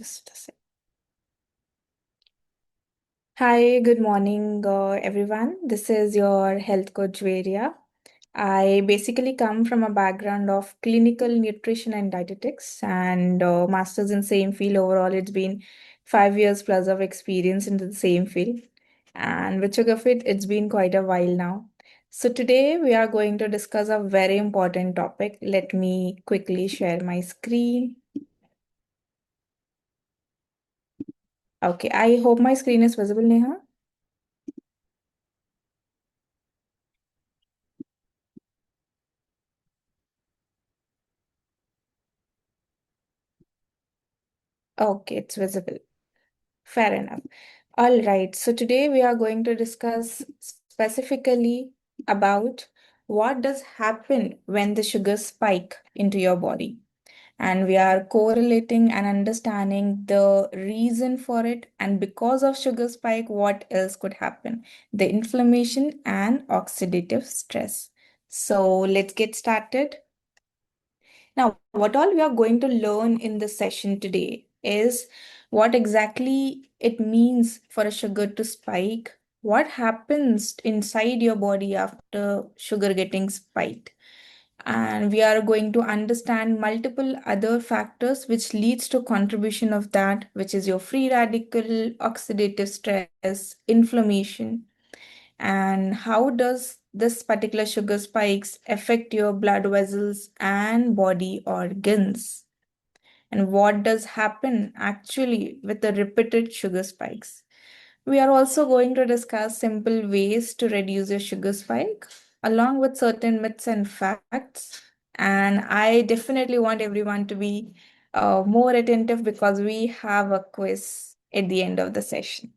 Just a sec. Hi, good morning, everyone. This is your health coach, Varia. I basically come from a background of clinical nutrition and dietetics and masters in same field. Overall, it's been 5 years plus of experience into the same field. And which of it, it's been quite a while now. So today we are going to discuss a very important topic. Let me quickly share my screen. Okay, I hope my screen is visible, Neha. Okay, it's visible. Fair enough. All right. So today we are going to discuss specifically about what does happen when the sugars spike into your body. And we are correlating and understanding the reason for it. And because of sugar spike, what else could happen? The inflammation and oxidative stress. So let's get started. Now, what all we are going to learn in this session today is what exactly it means for a sugar to spike, what happens inside your body after sugar getting spiked. And we are going to understand multiple other factors which leads to contribution of that, which is your free radical, oxidative stress, inflammation, and how does this particular sugar spikes affect your blood vessels and body organs? And what does happen actually with the repeated sugar spikes? We are also going to discuss simple ways to reduce your sugar spike, along with certain myths and facts. And I definitely want everyone to be more attentive because we have a quiz at the end of the session.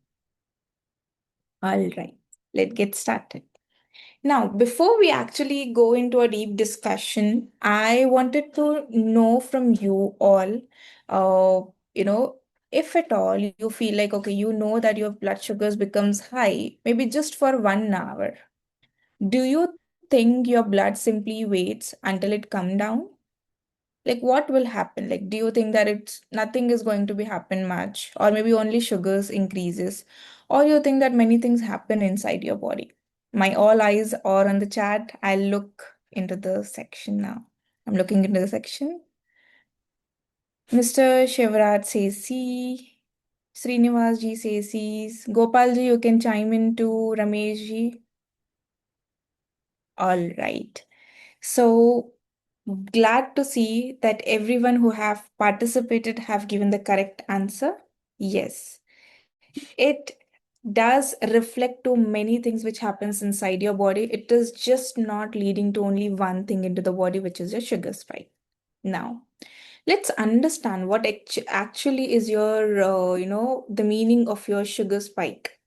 All right, let's get started. Now, before we actually go into a deep discussion, I wanted to know from you all, uh, you know, if at all you feel like, okay, you know that your blood sugars becomes high, maybe just for 1 hour, do you think your blood simply waits until it come down? Like what will happen? Like, do you think that it's nothing is going to be happen much, or maybe only sugars increases, or you think that many things happen inside your body? My all eyes are on the chat. I'll look into the section now. I'm looking into the section. Mr. Shivraj says C. Srinivas ji says C. Gopal ji, you can chime in too. Ramesh ji. All right. So glad to see that everyone who have participated have given the correct answer. Yes, it does reflect to many things which happens inside your body. It is just not leading to only one thing into the body, which is your sugar spike. Now, let's understand what actually is your, the meaning of your sugar spike,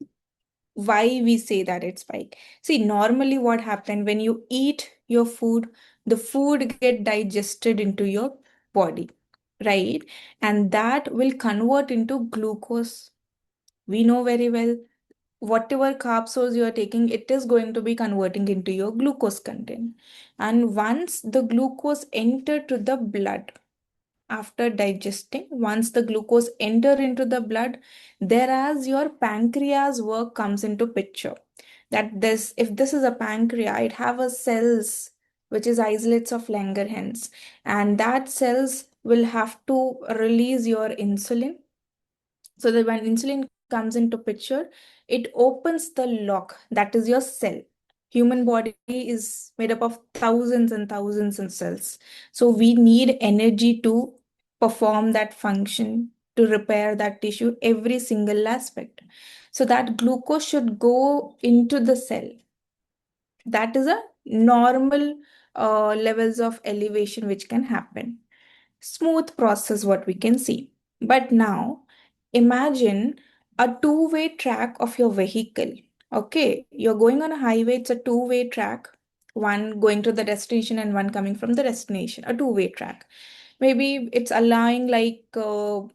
why we say that it's spike. See, normally what happens when you eat your food, the food get digested into your body, right? And that will convert into glucose. We know very well whatever carb source you are taking, it is going to be converting into your glucose content. And once the glucose enter to the blood, after digesting, once the glucose enter into the blood, thereas your pancreas work comes into picture. That this, if this is a pancreas, it have a cells which is isolates of Langerhans, and that cells will have to release your insulin, so that when insulin comes into picture, it opens the lock, that is your cell. Human body is made up of thousands and thousands of cells. So we need energy to perform that function, to repair that tissue, every single aspect. So that glucose should go into the cell. That is a normal levels of elevation which can happen. Smooth process, what we can see. But now imagine a two-way track of your vehicle. Okay, you're going on a highway, it's a two-way track, one going to the destination and one coming from the destination, a two-way track. Maybe it's allowing like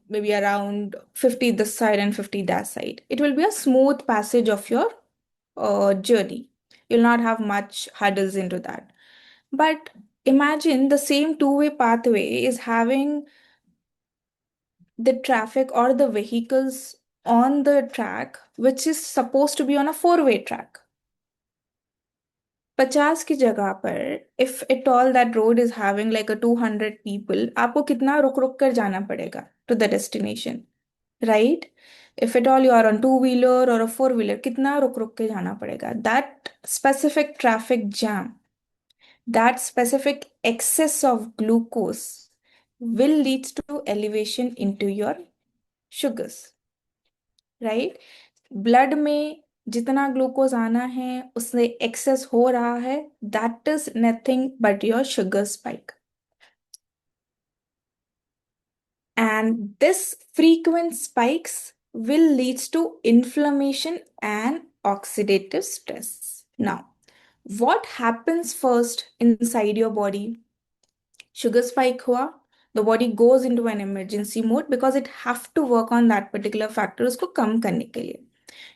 maybe around 50 this side and 50 that side. It will be a smooth passage of your journey. You'll not have much hurdles into that. But imagine the same two-way pathway is having the traffic or the vehicles on the track, which is supposed to be on a four-way track. 50 की जगह पर if at all that road is having like a 200 people, आपको कितना रुक रुक कर जाना पड़ेगा to the destination, right? If at all you are on two-wheeler or a four-wheeler, कितना रुक रुक के जाना पड़ेगा? That specific traffic jam, that specific excess of glucose will lead to elevation into your sugars, right? Blood में जितना glucose आना है उससे एक्सेस हो रहा है, that is nothing but your sugar spike. And this frequent spikes will lead to inflammation and oxidative stress. Now, what happens first inside your body? Sugar spike hua, the body goes into an emergency mode because it have to work on that particular factor उसको कम करने के लिए.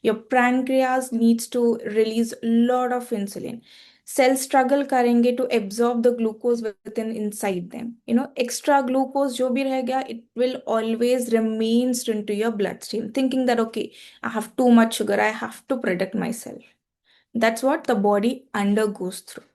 Your pancreas needs to release lot of insulin. Cells struggle करेंगे to absorb the glucose within inside them. You know, extra glucose जो भी रह गया, it will always remains into your bloodstream, thinking that okay, I have too much sugar, I have to protect myself. That's what the body undergoes through.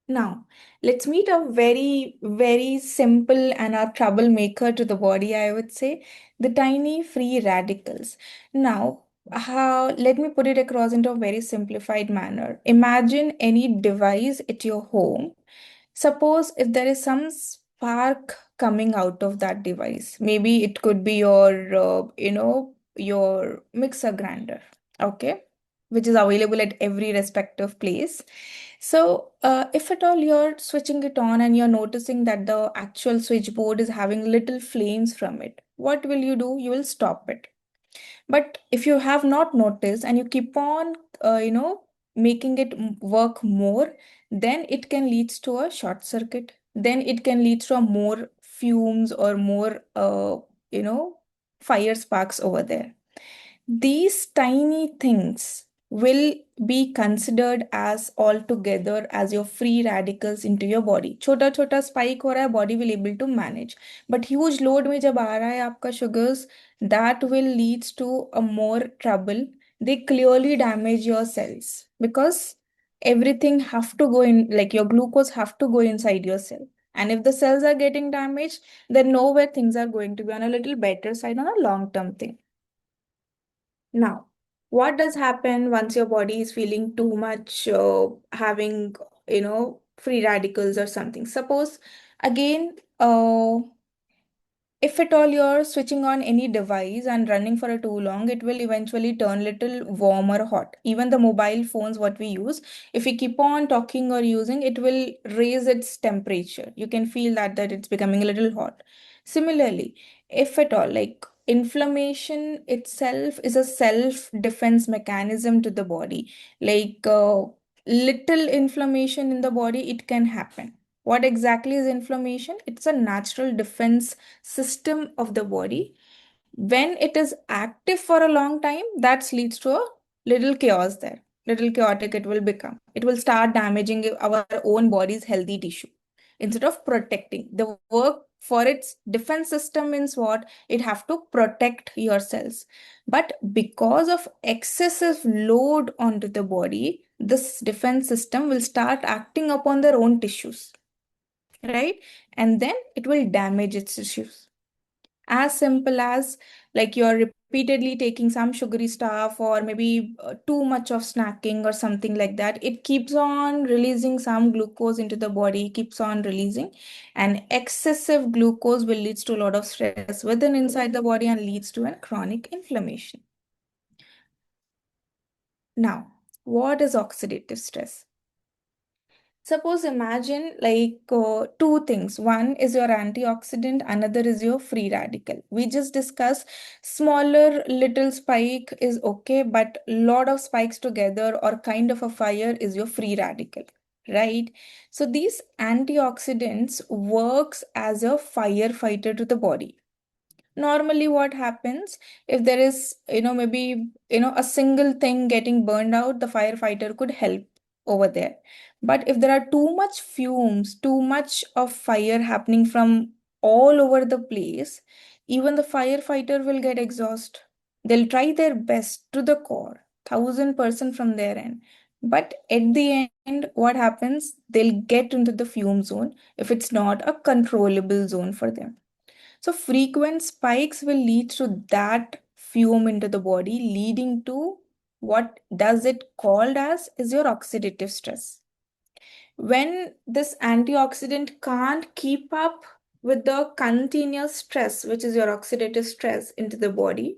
Now, let's meet a very, very simple and a troublemaker to the body, I would say, the tiny free radicals. Now, let me put it across into a very simplified manner. Imagine any device at your home. Suppose if there is some spark coming out of that device, maybe it could be your, your mixer grinder, okay, which is available at every respective place. So, if at all you're switching it on and you're noticing that the actual switchboard is having little flames from it, what will you do? You will stop it. But if you have not noticed and you keep on, making it work more, then it can lead to a short circuit. Then it can lead to a more fumes or more, you know, fire sparks over there. These tiny things will be considered as altogether as your free radicals into your body. छोटा छोटा spike हो रहा है, body will able to manage. But huge load में जब आ रहा है आपका sugars, that will leads to a more trouble. They clearly damage your cells because everything have to go in, like your glucose have to go inside your cell. And if the cells are getting damaged, then nowhere things are going to be on a little better side on a long-term thing. Now, what does happen once your body is feeling too much, having, free radicals or something? Suppose, again, if at all you're switching on any device and running for a too long, it will eventually turn little warm or hot. Even the mobile phones, what we use, if we keep on talking or using, it will raise its temperature. You can feel that it's becoming a little hot. Similarly, if at all, like inflammation itself is a self-defense mechanism to the body. Like little inflammation in the body, it can happen. What exactly is inflammation? It's a natural defense system of the body. When it is active for a long time, that leads to a little chaos there. Little chaotic it will become. It will start damaging our own body's healthy tissue. Instead of protecting, the work for its defense system means what? It have to protect your cells. But because of excessive load onto the body, this defense system will start acting upon their own tissues, right? And then it will damage its tissues. As simple as like you're repeatedly taking some sugary stuff or maybe too much of snacking or something like that. It keeps on releasing some glucose into the body, keeps on releasing, and excessive glucose will lead to a lot of stress within inside the body and leads to a chronic inflammation. Now, what is oxidative stress? Suppose imagine like two things. One is your antioxidant, another is your free radical. We just discussed smaller little spike is okay, but lot of spikes together or kind of a fire is your free radical, right? So these antioxidants works as a firefighter to the body. Normally what happens if there is, maybe, a single thing getting burned out, the firefighter could help over there. But if there are too much fumes, too much of fire happening from all over the place, Even the firefighter will get exhausted. They'll try their best to the core, 1000% from their end. But at the end, what happens? They'll get into the fume zone if it's not a controllable zone for them. So frequent spikes will lead to that fume into the body, leading to what does it called as is your oxidative stress. When this antioxidant can't keep up with the continuous stress, which is your oxidative stress into the body,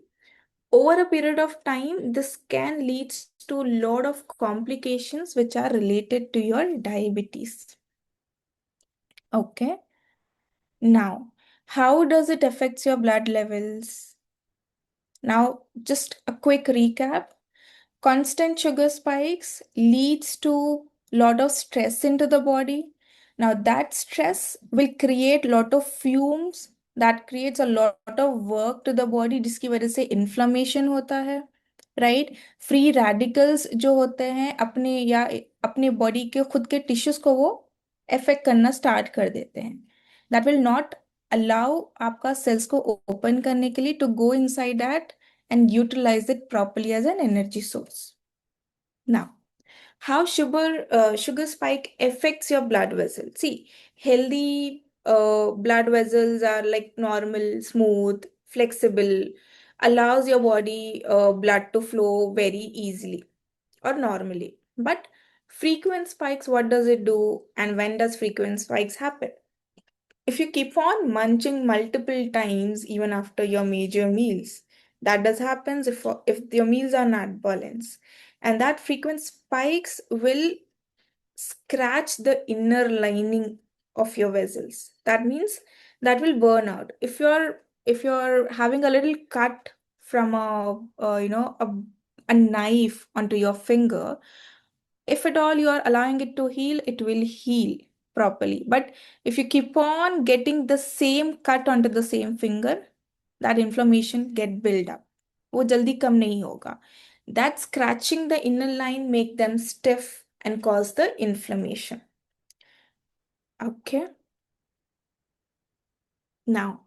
over a period of time, this can lead to a lot of complications which are related to your diabetes. Okay. Now, how does it affect your blood levels? Now, just a quick recap. Constant sugar spikes leads to lot of stress into the body. Now that stress will create lot of fumes that creates a lot of work to the body जिसकी वजह से inflammation होता है, right? Free radicals जो होते हैं अपने या अपने body के खुद के tissues को वो affect करना start कर देते हैं. That will not allow आपका cells को open करने के लिए to go inside that and utilize it properly as an energy source. Now, how sugar spike affects your blood vessels? See, healthy blood vessels are like normal, smooth, flexible, allows your body blood to flow very easily or normally. But frequent spikes, what does it do, and when does frequent spikes happen? If you keep on munching multiple times even after your major meals, that does happens if your meals are not balanced. And that frequent spikes will scratch the inner lining of your vessels. That means that will burn out. If you're having a little cut from a knife onto your finger, if at all you are allowing it to heal, it will heal properly. But if you keep on getting the same cut onto the same finger, that inflammation get built up. वो जल्दी कम नहीं होगा. That scratching the inner line make them stiff and cause the inflammation. Okay. Now,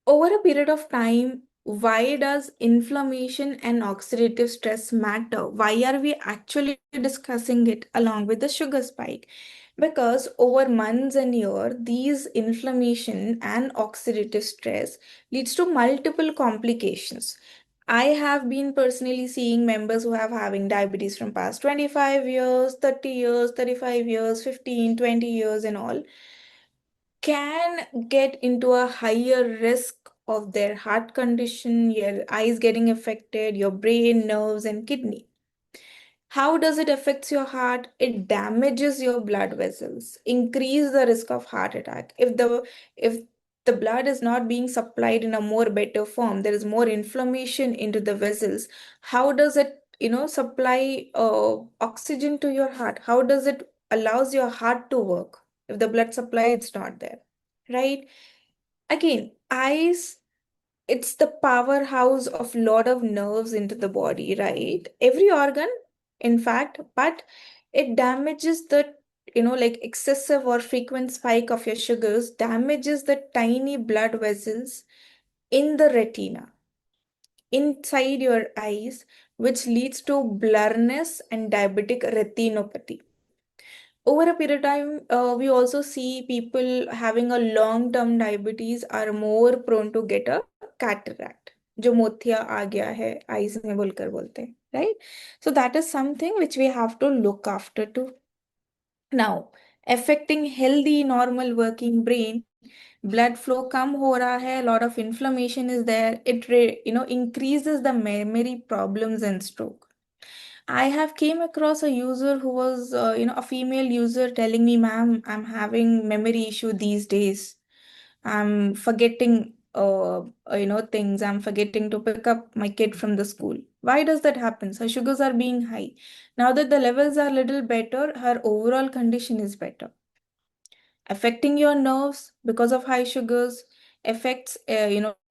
over a period of time, why does inflammation and oxidative stress matter? Why are we actually discussing it along with the sugar spike? Because over months and years, these inflammation and oxidative stress leads to multiple complications. I have been personally seeing members who have having diabetes from past 25 years, 30 years, 35 years, 15, 20 years and all can get into a higher risk of their heart condition, your eyes getting affected, your brain, nerves, and kidney. How does it affect your heart? It damages your blood vessels, increase the risk of heart attack. If the blood is not being supplied in a more better form, there is more inflammation into the vessels. How does it, supply oxygen to your heart? How does it allows your heart to work if the blood supply is not there? Right? Again, eyes, it's the powerhouse of lot of nerves into the body, right? Every organ, in fact, but it damages the, like excessive or frequent spike of your sugars damages the tiny blood vessels in the retina, inside your eyes, which leads to blurriness and diabetic retinopathy. Over a period of time, we also see people having a long-term diabetes are more prone to get a cataract. जो मोतिया आ गया है eyes में बोलकर बोलते हैं, right? So that is something which we have to look after too. Now, affecting healthy, normal working brain, blood flow कम हो रहा है, lot of inflammation is there. It increases the memory problems and stroke. I have came across a user who was, a female user telling me, ma'am, I'm having memory issue these days. I'm forgetting, things. I'm forgetting to pick up my kid from the school. Why does that happen? Her sugars are being high. Now that the levels are little better, her overall condition is better. Affecting your nerves because of high sugars, affects,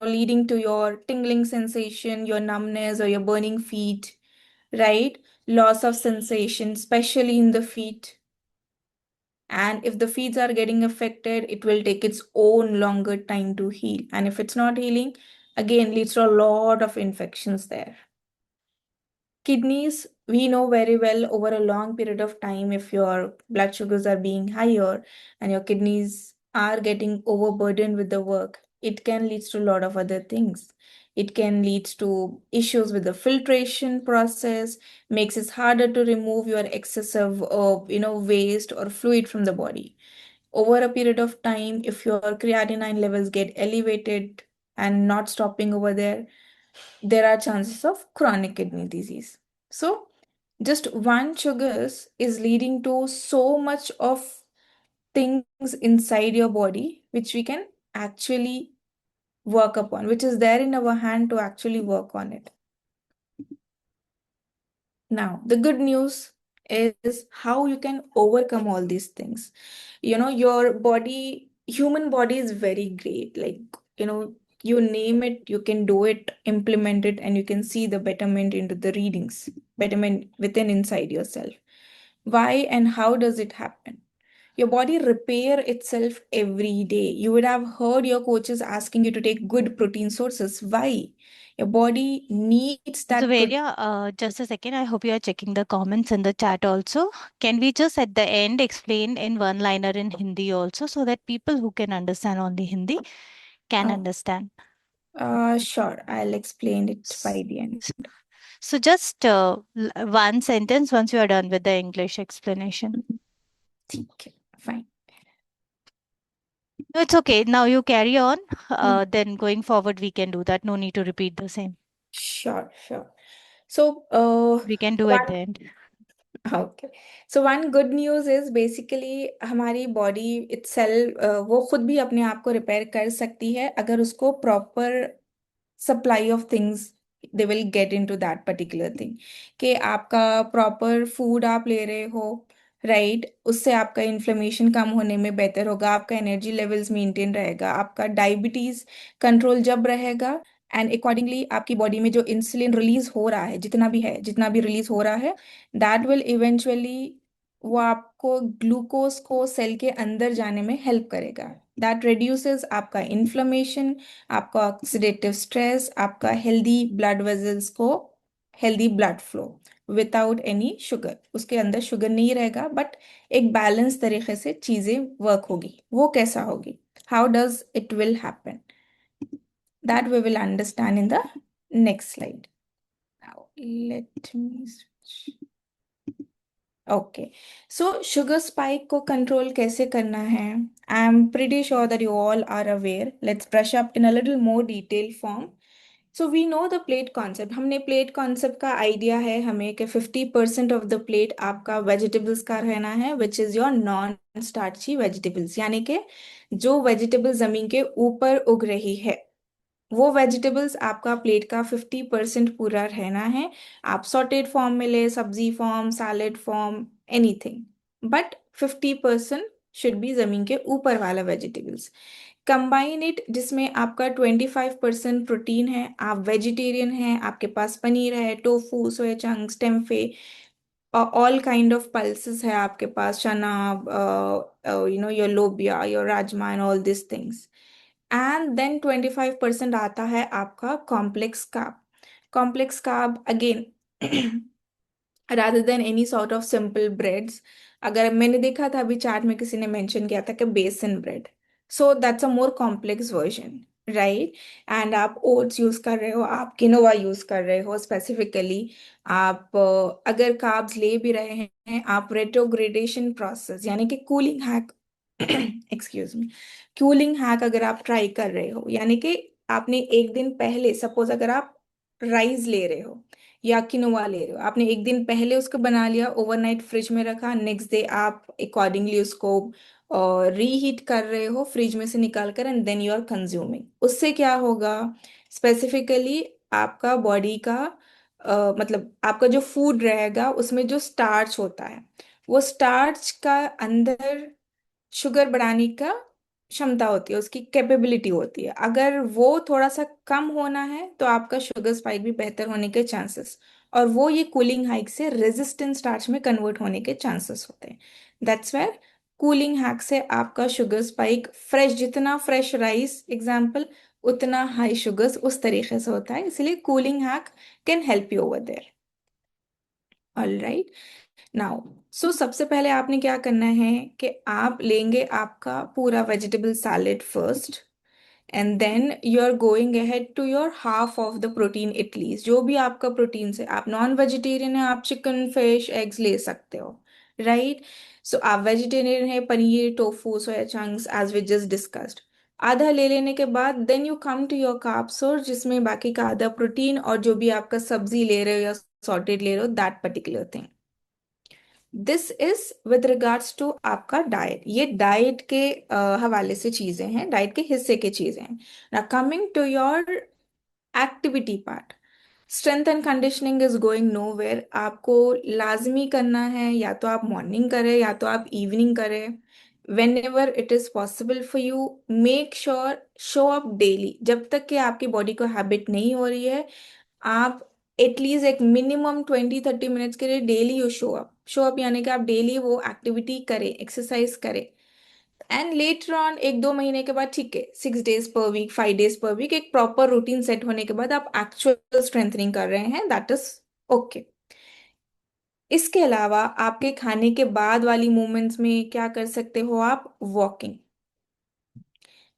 leading to your tingling sensation, your numbness, or your burning feet, right? Loss of sensation, especially in the feet. And if the feeds are getting affected, it will take its own longer time to heal. And if it's not healing, again, leads to a lot of infections there. Kidneys, we know very well over a long period of time, if your blood sugars are being higher and your kidneys are getting overburdened with the work, it can lead to a lot of other things. It can lead to issues with the filtration process, makes it harder to remove your excessive, waste or fluid from the body. Over a period of time, if your creatinine levels get elevated and not stopping over there are chances of chronic kidney disease. So, just one sugars is leading to so much of things inside your body which we can actually work upon, which is there in our hand to actually work on it. Now, the good news is how you can overcome all these things. Your body, human body is very great. Like, you name it, you can do it, implement it, and you can see the betterment into the readings, betterment within inside yourself. Why and how does it happen? Your body repair itself every day. You would have heard your coaches asking you to take good protein sources. Why? Your body needs that protein. Zuveria, just a second. I hope you are checking the comments in the chat also. Can we just at the end explain in one liner in Hindi also so that people who can understand only Hindi can understand? Sure, I'll explain it S- by the end. s- So just one sentence once you are done with the English explanation. ठीक है, fine. No, it's okay. Now you carry on. Then going forward, we can do that. No need to repeat the same. Sure, sure. So, We can do at the one end. okay. So one good news is basically हमारी body itself वो खुद भी अपने आप को repair कर सकती है अगर उसको proper supply of things they will get into that particular thing कि आपका proper food आप ले रहे हो राइट उससे आपका इन्फ्लेमेशन कम होने में बेहतर होगा आपका एनर्जी लेवल्स मेंटेन रहेगा आपका डायबिटीज कंट्रोल जब रहेगा एंड अकॉर्डिंगली आपकी बॉडी में जो इंसुलिन रिलीज हो रहा है जितना भी रिलीज हो रहा है दैट विल इवेंचुअली वो आपको ग्लूकोज को सेल के अंदर जाने में हेल्प करेगा दैट रिड्यूसेस आपका इन्फ्लेमेशन आपका ऑक्सीडेटिव स्ट्रेस आपका हेल्दी ब्लड वेजल्स को healthy blood flow without any sugar उसके अंदर शुगर नहीं रहेगा बट एक बैलेंस तरीके से चीजें वर्क होगी वो कैसा होगी how does it will happen that we will understand in the next slide now let me switch. Okay so sugar spike को कंट्रोल कैसे करना है I am pretty sure that you all are aware let's brush up in a little more detail form so we know the plate concept हमने plate concept का idea है हमें कि 50% of the plate आपका vegetables का रहना है which is your non starchy vegetables यानी कि जो वेजिटेबल जमीन के ऊपर उग रही है वो वेजिटेबल्स आपका प्लेट का 50% पूरा रहना है आप सॉटेड फॉर्म में ले सब्जी form salad form anything but 50% should be जमीन के ऊपर वाला वेजिटेबल्स कंबाइन इट जिसमें आपका 25% प्रोटीन है आप वेजिटेरियन हैं आपके पास पनीर है tofu soya chunks tempeh all kind of pulses है आपके पास chana or lobia or rajma and all this things and then 25% आता है आपका complex carb again rather than any sort of simple breads अगर मैंने देखा था अभी चार्ट में किसी ने मेंशन किया था कि बेसन bread so that's a more complex version right and आप ओट्स यूज कर रहे हो आप किनोवा यूज कर रहे हो स्पेसिफिकली आप अगर कार्ब्स ले भी रहे हैं आप रेट्रोग्रेडेशन प्रोसेस यानी कि cooling hack excuse me cooling hack अगर आप ट्राई कर रहे हो यानी कि आपने एक दिन पहले सपोज अगर आप राइस ले रहे हो या किनोवा ले रहे हो आपने एक दिन पहले उसको बना लिया ओवरनाइट फ्रिज में रखा नेक्स्ट डे आप अकॉर्डिंगली उसको रीहीट कर रहे हो फ्रिज में से निकाल कर and then you are consuming उससे क्या होगा स्पेसिफिकली आपका बॉडी का मतलब आपका जो फूड रहेगा उसमें जो स्टार्च होता है वो स्टार्च का अंदर शुगर बढ़ाने का क्षमता होती है उसकी कैपेबिलिटी होती है अगर वो थोड़ा सा कम होना है तो आपका शुगर स्पाइक भी बेहतर होने के चांसेस और वो ये कूलिंग हाइक से रेजिस्टेंट स्टार्च में कन्वर्ट होने के चांसेस होते हैं दैट्स वेयर कूलिंग हैक से आपका शुगर स्पाइक फ्रेश, जितना फ्रेश राइस एग्जाम्पल, उतना हाई शुगर्स उस तरीके से होता है, इसलिए cooling hack can help you over there. All right, now so सबसे पहले आपने क्या करना है कि आप लेंगे आपका पूरा vegetable salad first, and then you are going ahead to your half of the protein at least, जो भी आपका प्रोटीन से, आप नॉन वेजिटेरियन है, आप चिकन फिश एग्स ले सकते हो, राइट। सो आप वेजिटेरियन है, paneer tofu soya chunks as we just discussed, आधा ले लेने के बाद then you come to your carb source, जिसमें बाकी का आधा प्रोटीन और जो भी आपका सब्जी ले रहे हो या सॉर्टेड ले रहे हो, that particular thing. This is with regards to आपका डाइट, ये डाइट के हवाले से चीजें हैं, डाइट के हिस्से की चीजें हैं। ना coming to your activity part, strength and conditioning is going nowhere, आपको लाजमी करना है, या तो आप मॉर्निंग करें या तो आप इवनिंग करें, when ever it is possible for you, make sure show up daily, जब तक कि आपकी बॉडी को हैबिट नहीं हो रही है, आप एटलीस्ट एक मिनिमम 20-30 मिनट्स के लिए डेली यू शो अप यानी कि आप डेली वो एक्टिविटी करें, एक्सरसाइज करें, एंड लेटर ऑन 1-2 महीने के बाद, ठीक है, 6 days per week, 5 days per week, एक प्रॉपर रूटीन सेट होने के बाद आप एक्चुअल स्ट्रेंथनिंग कर रहे हैं, दैट इज ओके। इसके अलावा आपके खाने के बाद वाली मोमेंट्स में क्या कर सकते हो आप, वॉकिंग,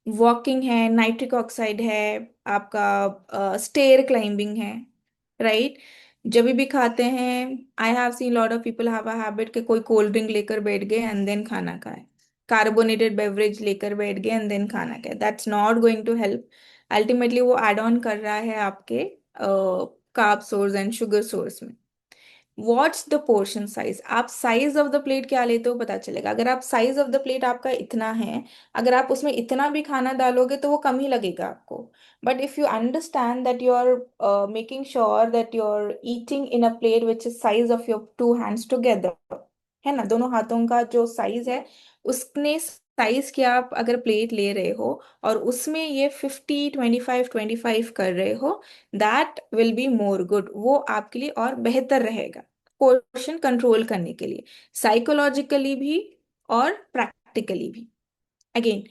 वॉकिंग है, नाइट्रिक ऑक्साइड है, आपका स्टेयर क्लाइंबिंग है, राइट। जब भी खाते हैं, I have seen lot of people have a habit कि कोई कोल्ड ड्रिंक लेकर बैठ गए एंड देन खाना खाए, कार्बोनेटेड बेवरेज लेकर बैठ गए एंड देन खाना खाए, that's not going to help. Ultimately वो एड ऑन कर रहा है आपके carb source and sugar source में। व्हाट्स द पोर्शन साइज, आप साइज ऑफ द प्लेट क्या लेते हो पता चलेगा, अगर आप साइज ऑफ द प्लेट आपका इतना है, अगर आप उसमें इतना भी खाना डालोगे तो वो कम ही लगेगा आपको। But if you understand that you are making sure that you are eating in a plate which is size of your two hands together, है ना, दोनों हाथों का जो साइज है, उसने साइज की आप अगर प्लेट ले रहे हो और उसमें ये 50-25-25 कर रहे हो, that will be more good, वो आपके लिए और बेहतर रहेगा पोर्शन कंट्रोल करने के लिए, साइकोलॉजिकली भी और प्रैक्टिकली भी। अगेन,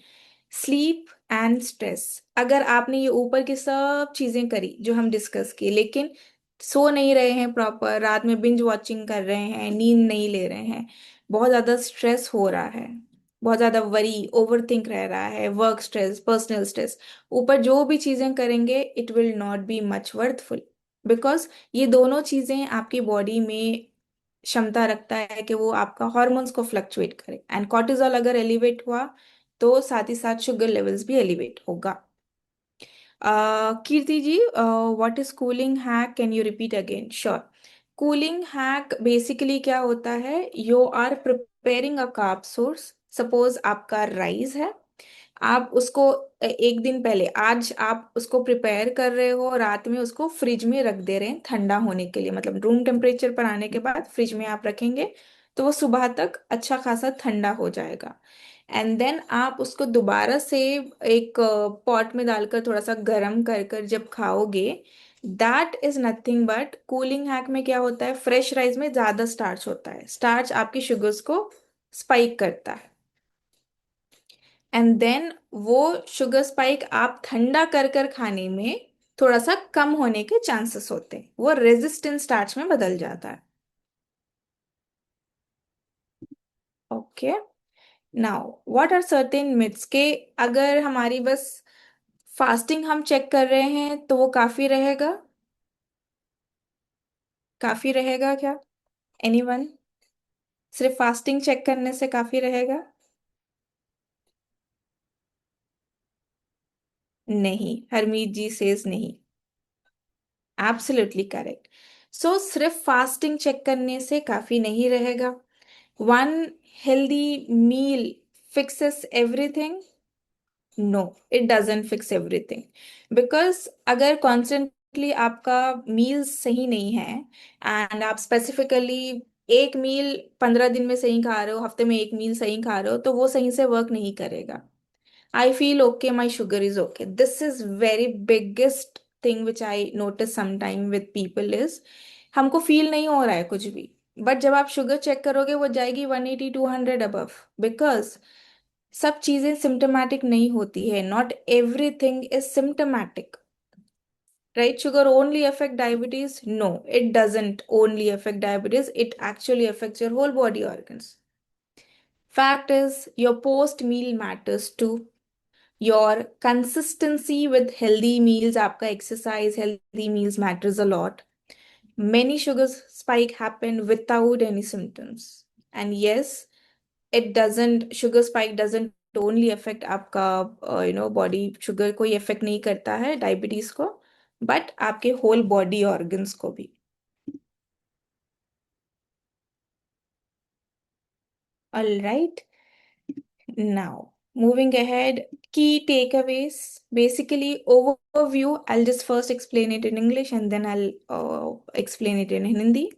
स्लीप एंड स्ट्रेस, अगर आपने ये ऊपर की सब चीजें करी जो हम डिस्कस किए, लेकिन सो नहीं रहे हैं प्रॉपर, रात में बिंज वॉचिंग कर रहे हैं, नींद नहीं ले रहे हैं, बहुत ज्यादा स्ट्रेस हो रहा है, बहुत ज्यादा वरी ओवर थिंक रह रहा है, वर्क स्ट्रेस, पर्सनल स्ट्रेस, ऊपर जो भी चीजें करेंगे it will not be much worthful, because ये दोनों चीजें आपकी बॉडी में क्षमता रखता है कि वो आपका हॉर्मोन्स को फ्लक्चुएट करे, एंड कॉर्टिजोल अगर एलिवेट हुआ तो साथ ही साथ शुगर लेवल्स भी एलिवेट होगा। Kirti ji, what is cooling hack, can you repeat again? Sure. Cooling hack basically क्या होता है, you are preparing a carb source, suppose आपका राइस है, आप उसको एक दिन पहले, आज आप उसको प्रिपेयर कर रहे हो, रात में उसको फ्रिज में रख दे रहे हैं ठंडा होने के लिए, मतलब रूम टेम्परेचर पर आने के बाद फ्रिज में आप रखेंगे तो वो सुबह तक अच्छा खासा ठंडा हो जाएगा, एंड देन आप उसको दोबारा से एक पॉट में डालकर थोड़ा सा गर्म कर कर जब खाओगे, that is nothing but, cooling hack में क्या होता है, फ्रेश राइस में ज्यादा स्टार्च होता है, स्टार्च आपकी शुगर्स को स्पाइक करता है, एंड देन वो शुगर स्पाइक आप ठंडा कर कर खाने में थोड़ा सा कम होने के चांसेस होते हैं, वो रेजिस्टेंट स्टार्च में बदल जाता है। Okay, now what are certain myths के, अगर हमारी बस फास्टिंग हम चेक कर रहे हैं तो वो काफी रहेगा, काफी रहेगा क्या, एनीवन? सिर्फ फास्टिंग चेक करने से काफी रहेगा? नहीं, हरमीत जी सेज नहीं, एब्सोल्युटली करेक्ट। सो सिर्फ फास्टिंग चेक करने से काफी नहीं रहेगा, one healthy meal fixes everything? No, it doesn't fix everything, because अगर कॉन्स्टेंटली आपका मील सही नहीं है, एंड आप स्पेसिफिकली एक मील 15 दिन में सही खा रहे हो, हफ्ते में एक मील सही खा रहे हो, तो वो सही से वर्क नहीं करेगा। I feel okay, my sugar is okay, this is very biggest thing which I notice sometime with people is, हमको फील नहीं हो रहा है कुछ भी, बट जब आप शुगर चेक करोगे वो जाएगी 180 200 अबव, बिकॉज सब चीजें सिम्टोमेटिक नहीं होती है, not everything is symptomatic, right? Sugar only affect diabetes? No, it doesn't only affect diabetes, it actually affects your whole body organs. Fact is, your post meal matters too. Your consistency with healthy meals, आपका exercise, healthy meals matters a lot. Many sugar spike happen without any symptoms. And yes, it doesn't, sugar spike doesn't only affect आपका body, sugar कोई affect नहीं करता है diabetes को, but आपके whole body organs को भी. All right. Now, moving ahead, key takeaways. Basically, overview. I'll just first explain it in English and then I'll explain it in Hindi.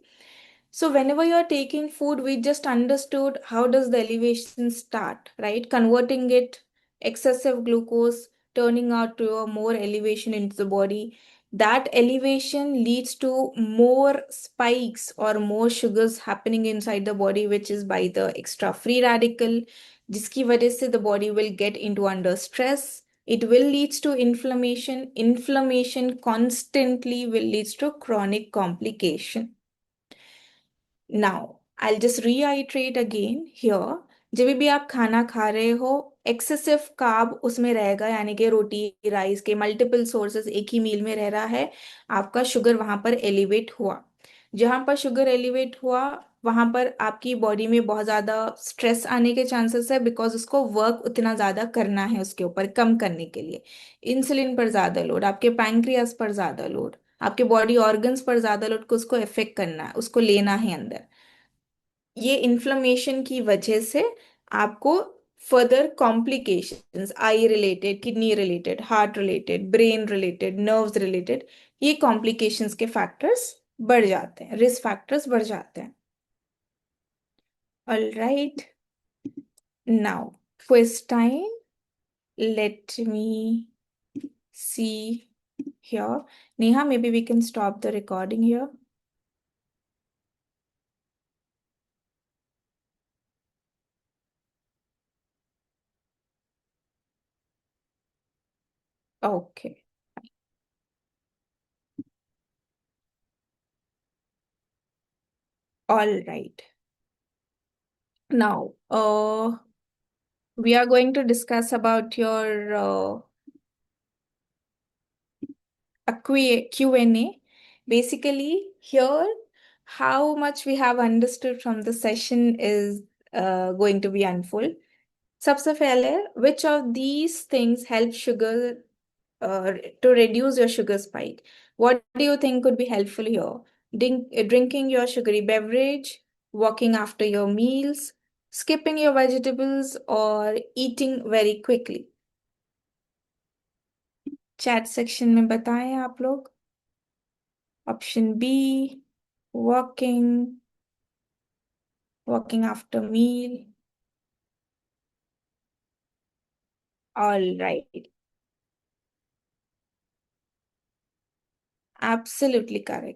So, whenever you're taking food, we just understood how does the elevation start, right? Converting it, excessive glucose, turning out to a more elevation into the body. That elevation leads to more spikes or more sugars happening inside the body, which is by the extra free radical, जिसकी वजह से the body will get into under stress. It will leads to inflammation. Inflammation constantly will leads to chronic complication. Now, I'll just reiterate again here. जब भी आप खाना खा रहे हो, एक्सेसिव कार्ब उसमें रहेगा, यानी कि रोटी राइस के मल्टीपल सोर्सेस एक ही मील में रह रहा है, आपका शुगर वहां पर एलिवेट हुआ. जहां पर शुगर एलिवेट हुआ वहां पर आपकी बॉडी में बहुत ज्यादा स्ट्रेस आने के चांसेस है, बिकॉज उसको वर्क उतना ज्यादा करना है उसके ऊपर कम करने के लिए. इंसुलिन पर ज्यादा लोड, आपके पैंक्रियास पर ज्यादा लोड, आपके बॉडी ऑर्गन्स पर ज्यादा लोड को उसको इफेक्ट करना है, उसको लेना है अंदर. ये इन्फ्लेमेशन की वजह से आपको further complications, eye related, kidney related, heart related, brain related, nerves related, ये कॉम्प्लिकेशंस के फैक्टर्स बढ़ जाते हैं, रिस्क फैक्टर्स बढ़ जाते हैं. All right. Now quiz time. Let me see here. Neha, maybe we can stop the recording here. Okay. All right. Now, we are going to discuss about your a Q&A. Basically, here, how much we have understood from the session is going to be unfold. सबसे पहले, which of these things help sugar uh, to reduce your sugar spike? What do you think could be helpful here? Drinking your sugary beverage, walking after your meals, skipping your vegetables, or eating very quickly? Chat section में बताएं आप लोग. Option B, walking, walking after meal. All right. Absolutely correct.